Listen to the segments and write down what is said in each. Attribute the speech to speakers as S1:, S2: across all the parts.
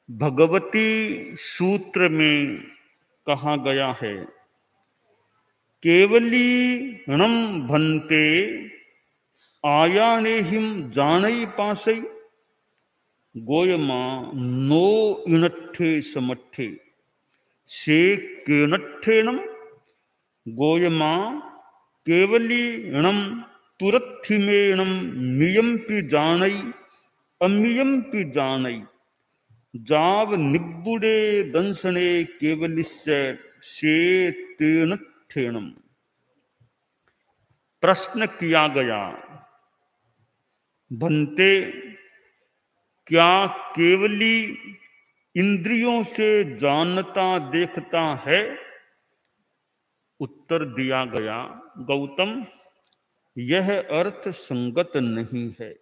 S1: भगवती सूत्र में कहा गया है, केवलीणम भन्ते आयानेहिम जानई पासई गोयमा नो इनठे समठे से केनठेनम गोयमा केवलीणम पुरथिमेणम मियंपि जानई अमियंपि जानई जाव निब्बुडे दंसने केवलिस्य से तेनठेनम। प्रश्न किया गया, भन्ते क्या केवली इंद्रियों से जानता देखता है? उत्तर दिया गया, गौतम यह अर्थ संगत नहीं है।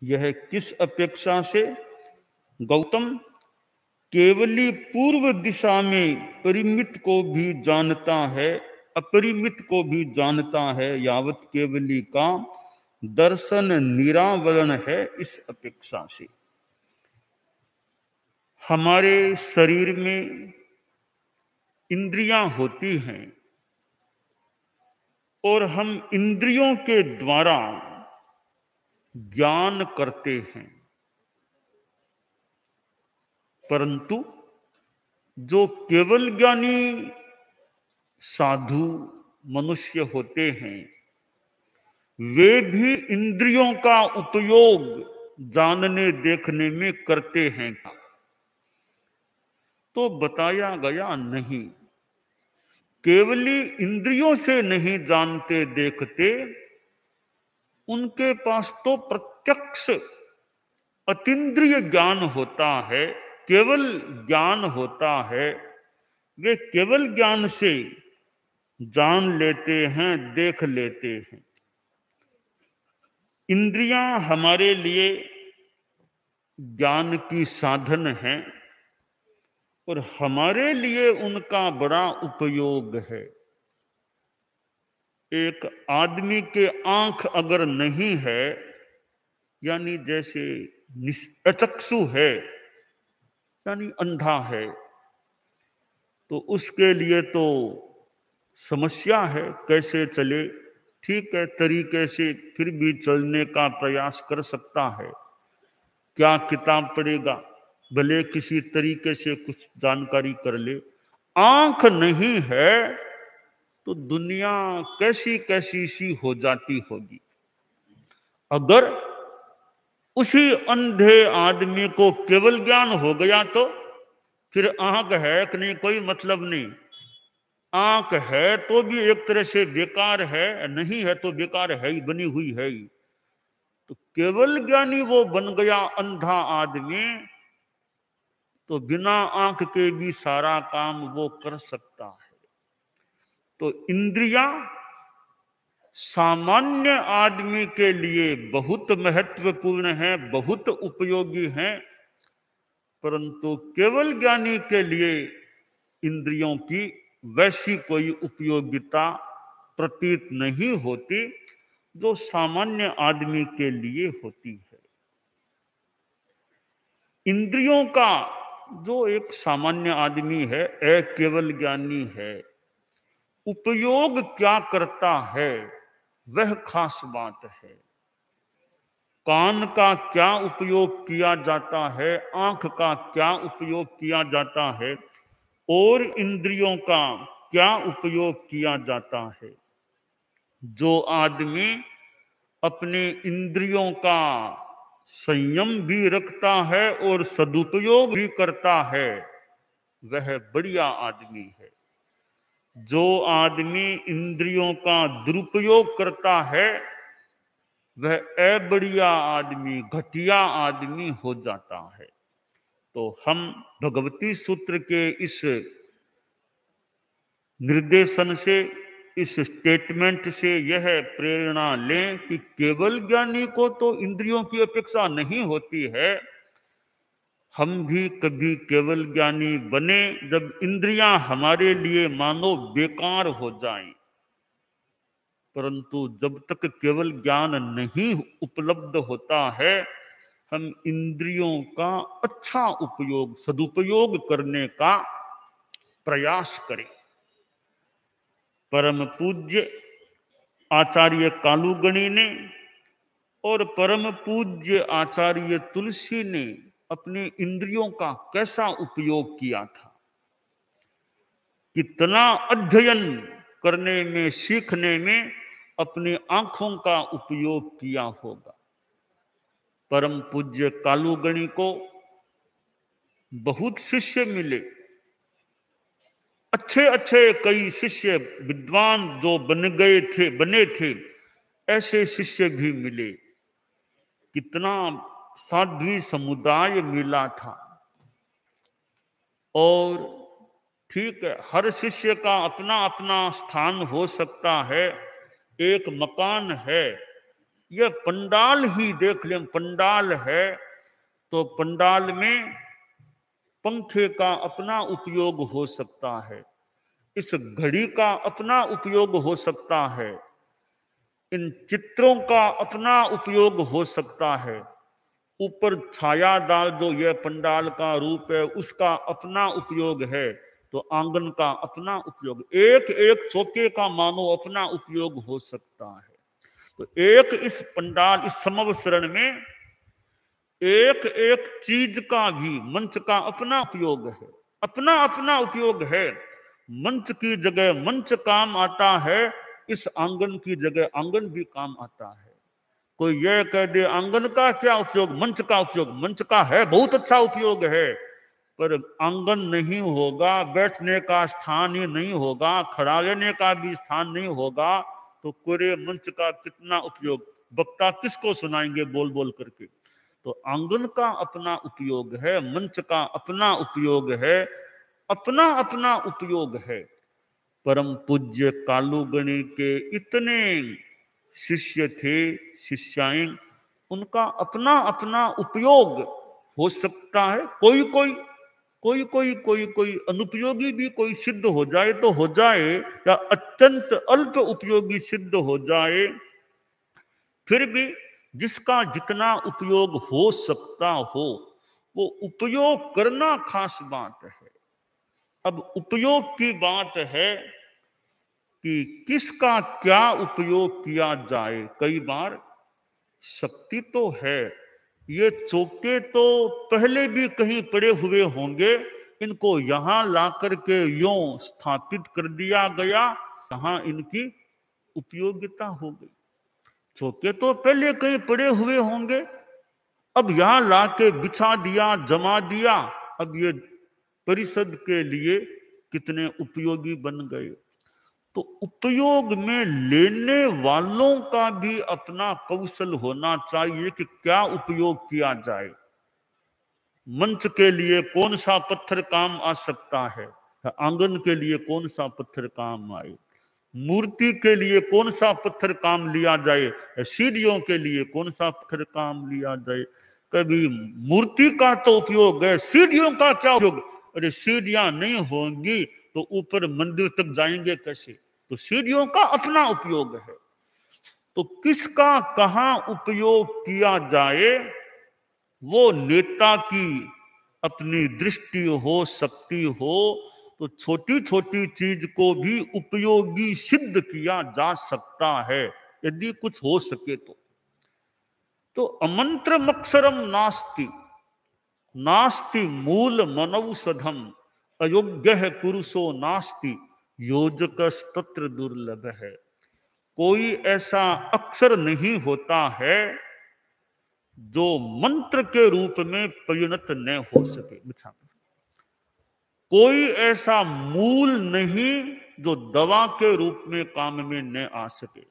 S1: यह किस अपेक्षा से? गौतम केवली पूर्व दिशा में परिमित को भी जानता है, अपरिमित को भी जानता है, यावत केवली का दर्शन निरावरण है। इस अपेक्षा से हमारे शरीर में इंद्रियां होती हैं और हम इंद्रियों के द्वारा ज्ञान करते हैं, परंतु जो केवल ज्ञानी साधु मनुष्य होते हैं वे भी इंद्रियों का उपयोग जानने देखने में करते हैं। तो बताया गया, नहीं, केवली इंद्रियों से नहीं जानते देखते, उनके पास तो प्रत्यक्ष अतीन्द्रिय ज्ञान होता है, केवल ज्ञान होता है। वे केवल ज्ञान से जान लेते हैं, देख लेते हैं। इंद्रियां हमारे लिए ज्ञान की साधन हैं और हमारे लिए उनका बड़ा उपयोग है। एक आदमी के आंख अगर नहीं है, यानी जैसे अचक्षु है, यानी अंधा है, तो उसके लिए तो समस्या है, कैसे चले। ठीक है, तरीके से फिर भी चलने का प्रयास कर सकता है। क्या किताब पढ़ेगा, भले किसी तरीके से कुछ जानकारी कर ले। आंख नहीं है तो दुनिया कैसी कैसी सी हो जाती होगी। अगर उसी अंधे आदमी को केवल ज्ञान हो गया तो फिर आंख है कि नहीं कोई मतलब नहीं। आंख है तो भी एक तरह से बेकार है, नहीं है तो बेकार है ही, बनी हुई है ही। तो केवल ज्ञानी वो बन गया अंधा आदमी, तो बिना आंख के भी सारा काम वो कर सकता है। तो इंद्रियां सामान्य आदमी के लिए बहुत महत्वपूर्ण है, बहुत उपयोगी हैं, परंतु केवल ज्ञानी के लिए इंद्रियों की वैसी कोई उपयोगिता प्रतीत नहीं होती जो सामान्य आदमी के लिए होती है। इंद्रियों का जो एक सामान्य आदमी है, एक केवल ज्ञानी है, उपयोग क्या करता है वह खास बात है। कान का क्या उपयोग किया जाता है, आंख का क्या उपयोग किया जाता है और इंद्रियों का क्या उपयोग किया जाता है। जो आदमी अपने इंद्रियों का संयम भी रखता है और सदुपयोग भी करता है, वह बढ़िया आदमी है। जो आदमी इंद्रियों का दुरुपयोग करता है वह अबढ़िया आदमी, घटिया आदमी हो जाता है। तो हम भगवती सूत्र के इस निर्देशन से, इस स्टेटमेंट से यह प्रेरणा लें कि केवल ज्ञानी को तो इंद्रियों की अपेक्षा नहीं होती है। हम भी कभी केवल ज्ञानी बने जब इंद्रियां हमारे लिए मानो बेकार हो जाएं। परंतु जब तक केवल ज्ञान नहीं उपलब्ध होता है, हम इंद्रियों का अच्छा उपयोग, सदुपयोग करने का प्रयास करें। परम पूज्य आचार्य कालूगणी ने और परम पूज्य आचार्य तुलसी ने अपने इंद्रियों का कैसा उपयोग किया था, कितना अध्ययन करने में, सीखने में अपनी आंखों का उपयोग किया होगा। परम पूज्य कालूगणी को बहुत शिष्य मिले, अच्छे अच्छे कई शिष्य, विद्वान जो बने थे, ऐसे शिष्य भी मिले। कितना साध्वी समुदाय मिला था। और ठीक है, हर शिष्य का अपना अपना स्थान हो सकता है। एक मकान है, यह पंडाल ही देख लें, पंडाल है तो पंडाल में पंखे का अपना उपयोग हो सकता है, इस घड़ी का अपना उपयोग हो सकता है, इन चित्रों का अपना उपयोग हो सकता है, ऊपर छायादार जो यह पंडाल का रूप है उसका अपना उपयोग है, तो आंगन का अपना उपयोग, एक एक चौके का मानो अपना उपयोग हो सकता है। तो एक इस पंडाल, इस समवसरण में एक एक चीज का भी, मंच का अपना उपयोग है, अपना अपना उपयोग है। मंच की जगह मंच काम आता है, इस आंगन की जगह आंगन भी काम आता है। कोई यह कह दे आंगन का क्या उपयोग, मंच का उपयोग, मंच का है बहुत अच्छा उपयोग है, पर आंगन नहीं होगा, बैठने का स्थान ही नहीं होगा, खड़ा लेने का भी स्थान नहीं होगा, तो पूरे मंच का कितना उपयोग, वक्ता किसको सुनाएंगे बोल बोल करके। तो आंगन का अपना उपयोग है, मंच का अपना उपयोग है, अपना अपना उपयोग है। परम पूज्य कालूगणी के इतने शिष्य थे, शिष्याएं, उनका अपना अपना उपयोग हो सकता है। कोई अनुपयोगी भी कोई सिद्ध हो जाए तो हो जाए, या अत्यंत अल्प उपयोगी सिद्ध हो जाए, फिर भी जिसका जितना उपयोग हो सकता हो वो उपयोग करना खास बात है। अब उपयोग की बात है कि किसका क्या उपयोग किया जाए। कई बार शक्ति तो है, ये चौके तो पहले भी कहीं पड़े हुए होंगे, इनको यहां ला करके यूं स्थापित कर दिया गया, यहां इनकी उपयोगिता हो गई। चौके तो पहले कहीं पड़े हुए होंगे, अब यहां लाके बिछा दिया, जमा दिया, अब ये परिषद के लिए कितने उपयोगी बन गए। तो उपयोग में लेने वालों का भी अपना कौशल होना चाहिए कि क्या उपयोग किया जाए। मंच के लिए कौन सा पत्थर काम आ सकता है, आंगन के लिए कौन सा पत्थर काम आए, मूर्ति के लिए कौन सा पत्थर काम लिया जाए, सीढ़ियों के लिए कौन सा पत्थर काम लिया जाए। कभी मूर्ति का तो उपयोग है, सीढ़ियों का क्या उपयोग, अरे सीढ़ियां नहीं होंगी तो ऊपर मंदिर तक जाएंगे कैसे। तो सीढ़ियों का अपना उपयोग है। तो किसका कहां उपयोग किया जाए, वो नेता की अपनी दृष्टि हो, शक्ति हो, तो छोटी छोटी चीज को भी उपयोगी सिद्ध किया जा सकता है, यदि कुछ हो सके तो अमंत्रमक्षरम नास्ति, नास्ति मूल मनौषधम, अयोग्य पुरुषो नास्ति, योजकस्तत्र दुर्लभ है। कोई ऐसा अक्षर नहीं होता है जो मंत्र के रूप में परिणत न हो सके। कोई ऐसा मूल नहीं जो दवा के रूप में काम में न आ सके।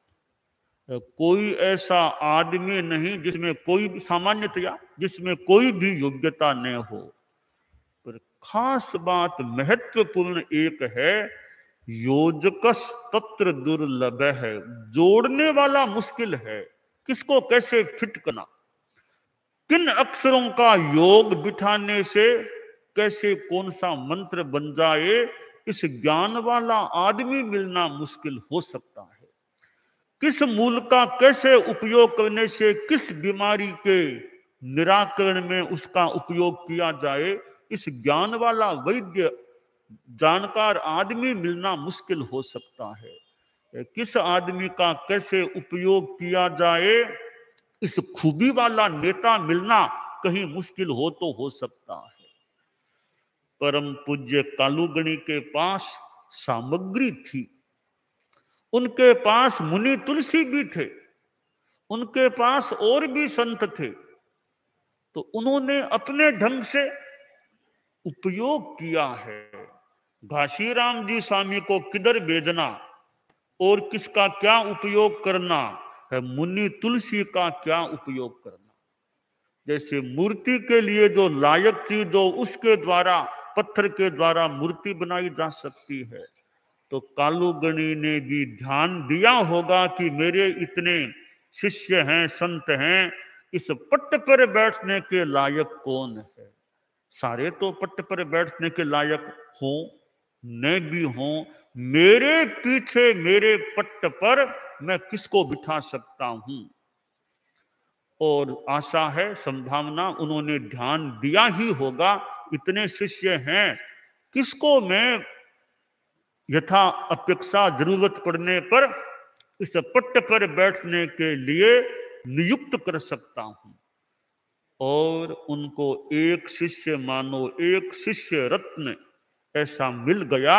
S1: कोई ऐसा आदमी नहीं जिसमें कोई सामान्यतया जिसमें कोई भी योग्यता न हो। पर खास बात महत्वपूर्ण एक है, योजकस तत्र दुर्लभ है। जोड़ने वाला मुश्किल है, किसको कैसे फिट करना, किन अक्षरों का योग बिठाने से कैसे कौन सा मंत्र बन जाए, इस ज्ञान वाला आदमी मिलना मुश्किल हो सकता है। किस मूल का कैसे उपयोग करने से किस बीमारी के निराकरण में उसका उपयोग किया जाए, इस ज्ञान वाला वैद्य जानकार आदमी मिलना मुश्किल हो सकता है। किस आदमी का कैसे उपयोग किया जाए, इस खूबी वाला नेता मिलना कहीं मुश्किल हो तो हो सकता है। परम पूज्य कालूगणी के पास सामग्री थी, उनके पास मुनि तुलसी भी थे, उनके पास और भी संत थे, तो उन्होंने अपने ढंग से उपयोग किया है। घासीराम जी स्वामी को किधर भेजना और किसका क्या उपयोग करना है, मुनि तुलसी का क्या उपयोग करना। जैसे मूर्ति के लिए जो लायक चीज हो उसके द्वारा, पत्थर के द्वारा मूर्ति बनाई जा सकती है, तो कालूगणी ने भी ध्यान दिया होगा कि मेरे इतने शिष्य हैं, संत हैं, इस पट्ट पर बैठने के लायक कौन है। सारे तो पट्ट पर बैठने के लायक हों न भी हों, मेरे पीछे मेरे पट्ट पर मैं किसको बिठा सकता हूं। और आशा है, संभावना, उन्होंने ध्यान दिया ही होगा, इतने शिष्य हैं, किसको मैं यथा अपेक्षा जरूरत पड़ने पर इस पट्ट पर बैठने के लिए नियुक्त कर सकता हूं। और उनको एक शिष्य मानो, एक शिष्य रत्न ऐसा मिल गया,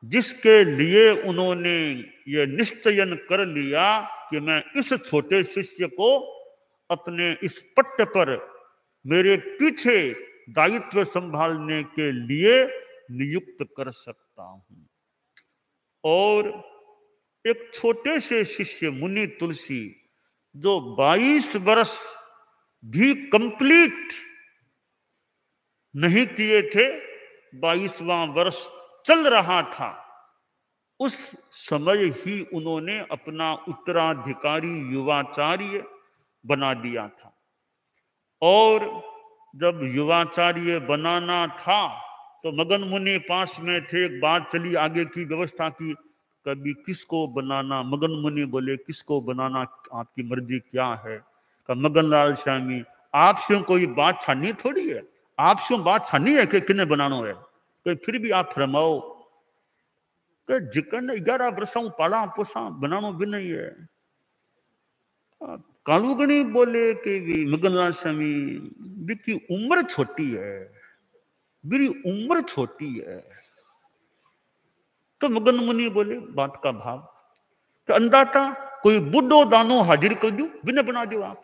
S1: जिसके लिए उन्होंने ये निश्चयन कर लिया कि मैं इस छोटे शिष्य को अपने इस पट्ट पर मेरे पीछे दायित्व संभालने के लिए नियुक्त कर सकता हूं। और एक छोटे से शिष्य मुनि तुलसी, जो 22 वर्ष भी कंप्लीट नहीं किए थे, 22वां वर्ष चल रहा था, उस समय ही उन्होंने अपना उत्तराधिकारी युवाचार्य बना दिया था। और जब युवाचार्य बनाना था तो मगन मुनि पास में थे, एक बात चली आगे की व्यवस्था की, कभी किसको बनाना। मगन मुनि बोले किसको बनाना, आपकी मर्जी क्या है। का मगन लाल स्वामी, आपसे कोई बात छानी थोड़ी है, आपसे बात छानी है कि किन्ने बनाना है, तो फिर भी आप फरमाओ कि जिकन 11 वर्षों पाला पोसा बनाना भी नहीं है। कालूगणी बोले कि मगनलाल स्वामी की उम्र छोटी है, मेरी उम्र छोटी है। तो मगन मुनि बोले बात का भाव, तो अंदाता कोई बुढ़ो दानो हाजिर कर दू बिना बना दो आप।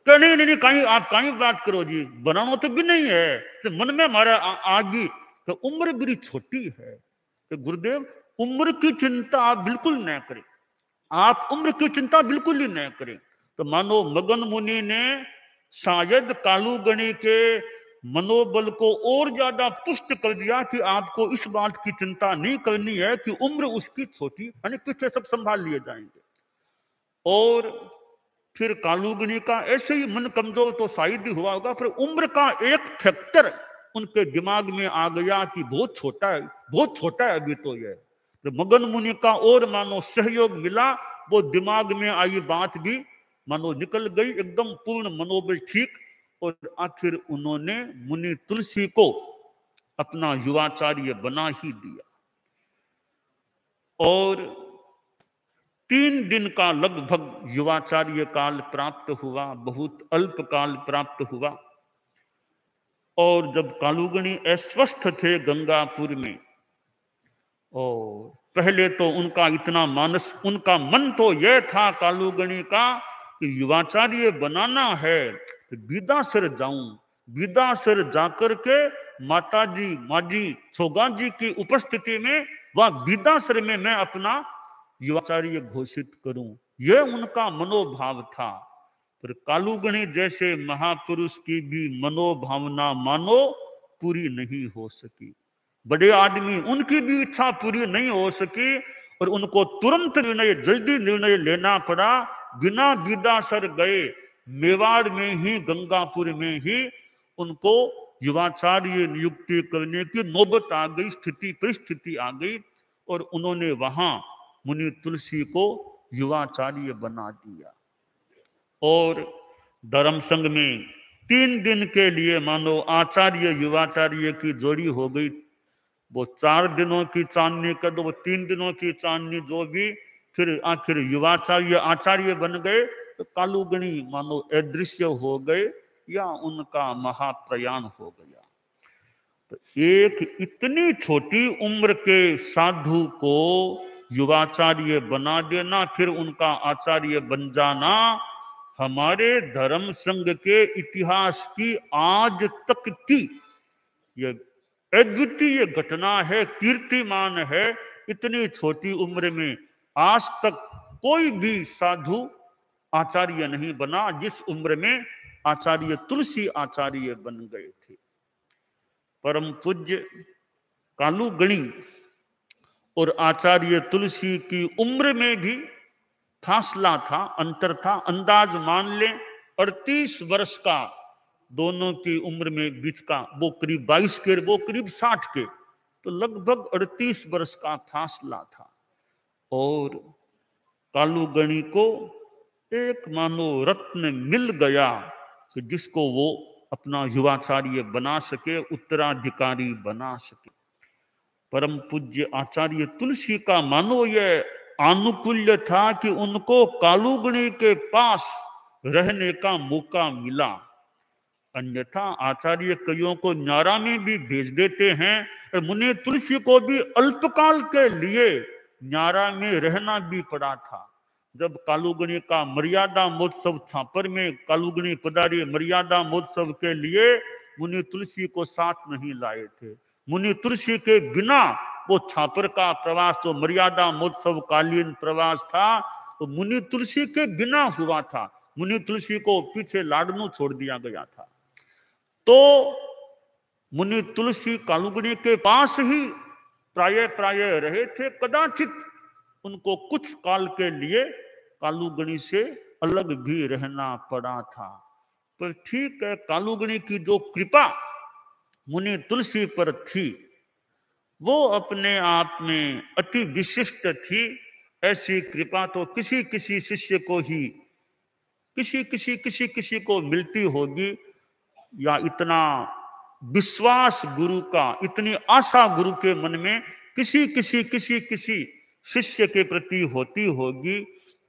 S1: तो नहीं नहीं, कहीं आप कहीं बात करो जी, बनाना तो भी नहीं है, तो मन में हमारा आ गई, तो उम्र मेरी छोटी है। तो गुरुदेव उम्र की चिंता आप बिल्कुल न करें, आप उम्र की चिंता बिल्कुल ही न करें। तो मानो मगन मुनि ने शायद कालूगणी के मनोबल को और ज्यादा पुष्ट कर दिया कि आपको इस बात की चिंता नहीं करनी है कि उम्र उसकी छोटी, यानी पीछे सब संभाल लिए जाएंगे। और फिर कालूगनी का ऐसे ही मन कमजोर तो शायद ही हुआ होगा, फिर उम्र का एक फैक्टर उनके दिमाग में आ गया कि बहुत छोटा है, बहुत छोटा है अभी तो ये। तो मगन मुनि का और मानो सहयोग मिला, वो दिमाग में आई बात भी मानो निकल गई, एकदम पूर्ण मनोबल ठीक। और आखिर उन्होंने मुनि तुलसी को अपना युवाचार्य बना ही दिया। और 3 दिन का लगभग युवाचार्य काल प्राप्त हुआ, बहुत अल्प काल प्राप्त हुआ। और जब कालूगणी अस्वस्थ थे गंगापुर में, और पहले तो उनका इतना मानस, उनका मन तो यह था कालूगणी का कि युवाचार्य बनाना है, तो बीदासर जाऊं, बीदासर जाकर के माता जी, माजी छोगा जी की उपस्थिति में वह बीदासर में मैं अपना युवाचार्य घोषित करूं, यह उनका मनोभाव था। पर कालूगणी जैसे महापुरुष की भी मनोभावना मानो पूरी नहीं हो सकी, बड़े आदमी उनकी भी इच्छा पूरी नहीं हो सकी, और उनको तुरंत निर्णय, जल्दी निर्णय लेना पड़ा। बिना बीदासर गए मेवाड़ में ही, गंगापुर में ही उनको युवाचार्य नियुक्ति करने की नौबत आ गई, स्थिति परिस्थिति आ गई, और उन्होंने वहां मुनि तुलसी को युवाचार्य बना दिया। और धर्म संघ में 3 दिन के लिए मानो आचार्य युवाचार्य की जोड़ी हो गई। वो 4 दिनों की चांदनी कर दो, वो 3 दिनों की चांदनी जो भी, फिर आखिर युवाचार्य आचार्य बन गए तो कालूगणी मानो अदृश्य हो गए या उनका महाप्रयाण हो गया। तो एक इतनी छोटी उम्र के साधु को युवाचार्य बना देना, फिर उनका आचार्य बन जाना, हमारे धर्म संघ के इतिहास की आज तक की ये अद्वितीय घटना है, कीर्तिमान है। इतनी छोटी उम्र में आज तक कोई भी साधु आचार्य नहीं बना जिस उम्र में आचार्य तुलसी आचार्य बन गए थे। परम पूज्य कालूगणी और आचार्य तुलसी की उम्र में भी फासला था, अंतर था। अंदाज मान ले 38 वर्ष का दोनों की उम्र में बीच का, वो करीब 22 के, वो करीब 60 के, तो लगभग 38 वर्ष का फासला था। और कालूगणी को एक मानो रत्न मिल गया कि जिसको वो अपना युवाचार्य बना सके, उत्तराधिकारी बना सके। परम पूज्य आचार्य तुलसी का मानो यह आनुकूल्य था कि उनको कालूगणी के पास रहने का मौका मिला। अन्यथा आचार्य कईयों को न्यारा में भी भेज देते हैं, और मुनि तुलसी को भी अल्पकाल के लिए न्यारा में रहना भी पड़ा था। जब कालूगणी का मर्यादा महोत्सव छापर में कालूगणी पधारी मर्यादा महोत्सव के लिए, मुनि तुलसी को साथ नहीं लाए थे। मुनि तुलसी के बिना वो छापर का प्रवास, तो मर्यादा महोत्सव कालीन प्रवास था, तो मुनि तुलसी के बिना हुआ था। मुनि तुलसी को पीछे लाडनू छोड़ दिया गया था। तो मुनि तुलसी कालूगणी के पास ही प्राय प्राय रहे थे। कदाचित उनको कुछ काल के लिए कालूगणी से अलग भी रहना पड़ा था। पर ठीक है, कालूगणी की जो कृपा मुनि तुलसी पर थी वो अपने आप में अति विशिष्ट थी। ऐसी कृपा तो किसी किसी शिष्य को ही, किसी को मिलती होगी, या इतना विश्वास गुरु का, इतनी आशा गुरु के मन में किसी शिष्य के प्रति होती होगी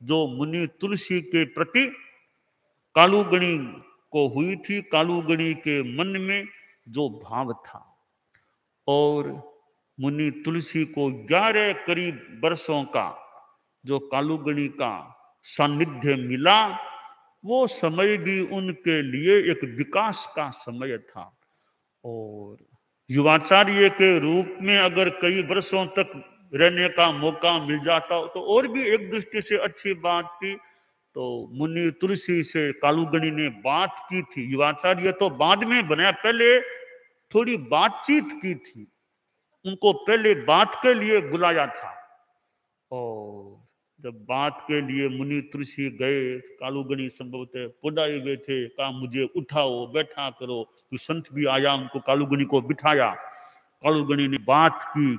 S1: जो मुनि तुलसी के प्रति कालूगणी को हुई थी। कालूगणी के मन में जो भाव था, और मुनि तुलसी को 11 करीब वर्षों का जो कालूगणी का सानिध्य मिला, वो समय भी उनके लिए एक विकास का समय था। और युवाचार्य के रूप में अगर कई वर्षों तक रहने का मौका मिल जाता तो और भी एक दृष्टि से अच्छी बात थी। तो मुनि तुलसी से कालूगणी ने बात की थी। युवाचार्य तो बाद में बनाया, पहले थोड़ी बातचीत की थी, उनको पहले बात के लिए बुलाया था। और जब बात के लिए मुनि तुलसी गए, कालूगणी संभवतः पुडाई हुए थे, कहा मुझे उठाओ, बैठा करो। तो संत भी आया, उनको कालूगणी को बिठाया। कालूगणी ने बात की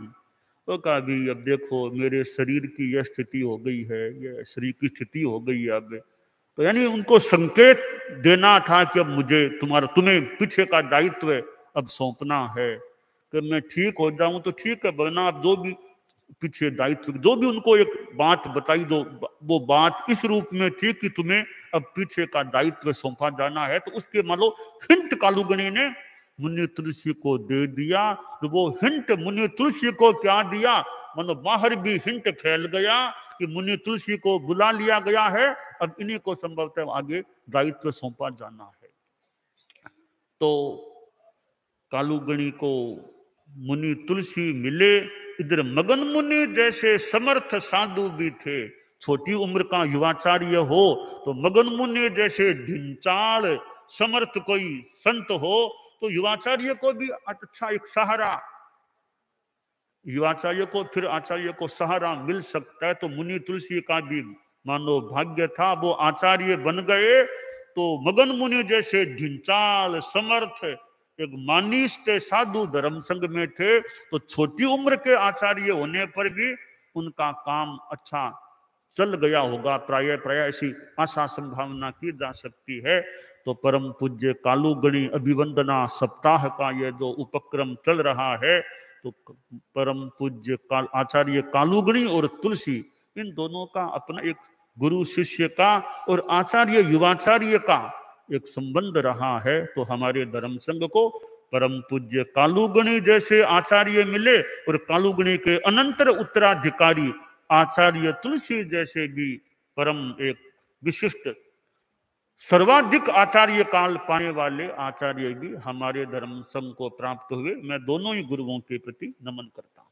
S1: तो कहा भी अब देखो मेरे शरीर की यह स्थिति हो गई है, यह शरीर की स्थिति हो गई है अब। तो यानी उनको संकेत देना था कि अब मुझे तुम्हें पीछे का दायित्व अब सौंपना है, कि मैं ठीक हो जाऊं तो ठीक है, वरना आप जो भी पीछे दायित्व, जो भी उनको एक बात बताई दो, वो बात इस रूप में थी कि तुम्हें अब पीछे का दायित्व सौंपा जाना है। तो उसके मान लो हिंट कालूगणी ने मुनि तुलसी को दे दिया। तो वो हिंट मुनि तुलसी को क्या दिया, मानो बाहर भी हिंट फैल गया कि मुनि तुलसी को बुला लिया गया है, अब इन्हीं को संभवतः आगे दायित्व सौंपा जाना है। तो कालूगणी को मुनि तुलसी मिले। इधर मगन मुनि जैसे समर्थ साधु भी थे। छोटी उम्र का युवाचार्य हो तो मगन मुनि जैसे ढिंचाल समर्थ कोई संत हो तो युवाचार्य को भी अच्छा एक सहारा, युवाचार्य को फिर आचार्य को सहारा मिल सकता है। तो मुनि तुलसी का भी मानो भाग्य था, वो आचार्य बन गए। तो मगन मुनि जैसे ढिंचाल समर्थ एक मानिष्ठ साधु धर्म संघ में थे, तो छोटी उम्र के आचार्य होने पर भी उनका काम अच्छा चल गया होगा, प्राय प्राय ऐसी आशा संभावना की जा सकती है। तो परम पूज्य कालूगणी अभिवंदना सप्ताह का ये जो उपक्रम चल रहा है, तो परम पूज्य आचार्य कालूगणी और तुलसी, इन दोनों का अपना एक गुरु शिष्य का और आचार्य युवाचार्य का एक संबंध रहा है। तो हमारे धर्म संघ को परम पूज्य कालूगणी जैसे आचार्य मिले और कालूगणी के अनंतर उत्तराधिकारी आचार्य तुलसी जैसे भी परम एक विशिष्ट सर्वाधिक आचार्य काल पाने वाले आचार्य भी हमारे धर्म संघ को प्राप्त हुए। मैं दोनों ही गुरुओं के प्रति नमन करता हूं।